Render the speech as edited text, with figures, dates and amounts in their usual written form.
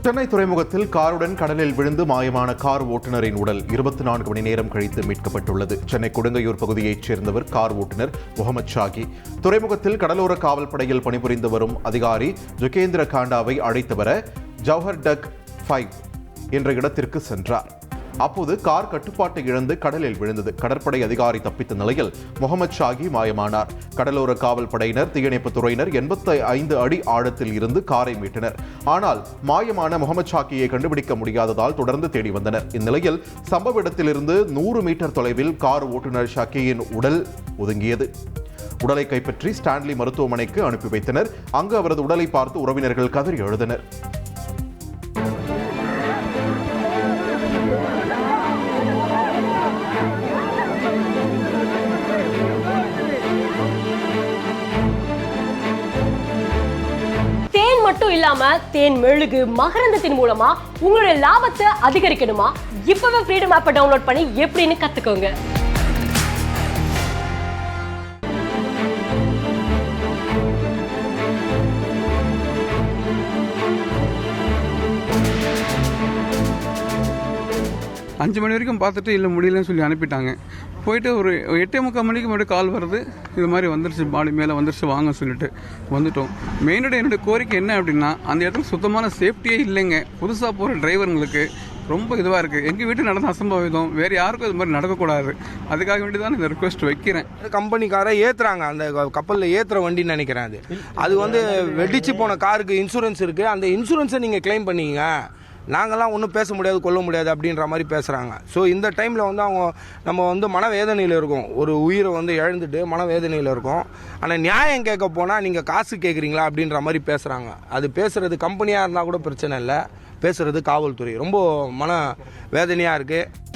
சென்னை துறைமுகத்தில் காருடன் கடலில் விழுந்து மாயமான கார் ஓட்டுநரின் உடல் 24 மணி நேரம் கழித்து மீட்கப்பட்டுள்ளது. சென்னை கொடுங்கையூர் பகுதியைச் சேர்ந்தவர் கார் ஓட்டுநர் முகமது ஷாகி. துறைமுகத்தில் கடலோர காவல் படையில் பணிபுரிந்து வரும் அதிகாரி ஜுகேந்திர காண்டாவை அழைத்து வர ஜவஹர் டக் 5 என்ற இடத்திற்கு சென்றார். அப்போது கார் கட்டுப்பாட்டை இழந்து கடலில் விழுந்தது. கடற்படை அதிகாரி தப்பித்த நிலையில் முகமது ஷாகி மாயமானார். கடலோர காவல் படையினர், தீயணைப்புத் துறையினர் 85 அடி ஆழத்தில் இருந்து காரை மீட்டனர். ஆனால் மாயமான முகமது ஷாகியை கண்டுபிடிக்க முடியாததால் தொடர்ந்து தேடி வந்தனர். இந்நிலையில் சம்பவ இடத்திலிருந்து 100 மீட்டர் தொலைவில் கார் ஓட்டுநர் ஷாகியின் உடல் ஒதுங்கியது. உடலை கைப்பற்றி ஸ்டான்லி மருத்துவமனைக்கு அனுப்பி வைத்தனர். அங்கு அவரது உடலை பார்த்து உறவினர்கள் கதறி எழுந்தனர். மட்டும் இல்லாம தேன் மெழுகு மகரந்தத்தின் மூலமா உங்களுடைய லாபத்தை அதிகரிக்கணுமா? இப்பவே ஃப்ரீடம் ஆப்பை டவுன்லோட் பண்ணி எப்படின்னு கத்துக்கோங்க. அஞ்சு மணி வரைக்கும் பார்த்துட்டு இல்லை முடியலன்னு சொல்லி அனுப்பிட்டாங்க. போயிட்டு ஒரு 8:45 மணிக்கு மறுபடியும் கால் வருது, இது மாதிரி வந்துருச்சு, பாடி மேலே வந்துருச்சு, வாங்க சொல்லிட்டு வந்துட்டோம். மெயினோட என்னுடைய கோரிக்கை என்ன அப்படின்னா, அந்த இடத்துல சுத்தமான சேஃப்டியே இல்லைங்க. புதுசாக போகிற டிரைவருங்களுக்கு ரொம்ப இதுவாக இருக்குது. எங்கள் வீட்டு நடந்த அசம்பாவிதம் வேறு யாருக்கும் இது மாதிரி நடக்கக்கூடாது. அதுக்காக வேண்டி தான் இந்த ரிக்வெஸ்ட் வைக்கிறேன். கம்பெனிக்காரை ஏற்றுறாங்க, அந்த கப்பலில் ஏற்றுற வண்டின்னு நினைக்கிறேன். அது வந்து வெடிச்சு போன காருக்கு இன்சூரன்ஸ் இருக்குது, அந்த இன்சூரன்ஸை நீங்கள் கிளைம் பண்ணிங்க, நாங்கள்லாம் ஒன்றும் பேச முடியாது, கொல்ல முடியாது அப்படின்ற மாதிரி பேசுகிறாங்க. ஸோ இந்த டைமில் வந்து நம்ம வந்து மனவேதனையில் இருக்கோம். ஒரு உயிரை வந்து இழந்துட்டு மனவேதனையில் இருக்கோம். ஆனால் நியாயம் கேட்க போனால் நீங்கள் காசு கேட்குறீங்களா அப்படின்ற மாதிரி பேசுகிறாங்க. அது பேசுகிறது கம்பெனியாக இருந்தால் கூட பிரச்சனை இல்லை, பேசுகிறது காவல்துறை. ரொம்ப மன வேதனையாக இருக்குது.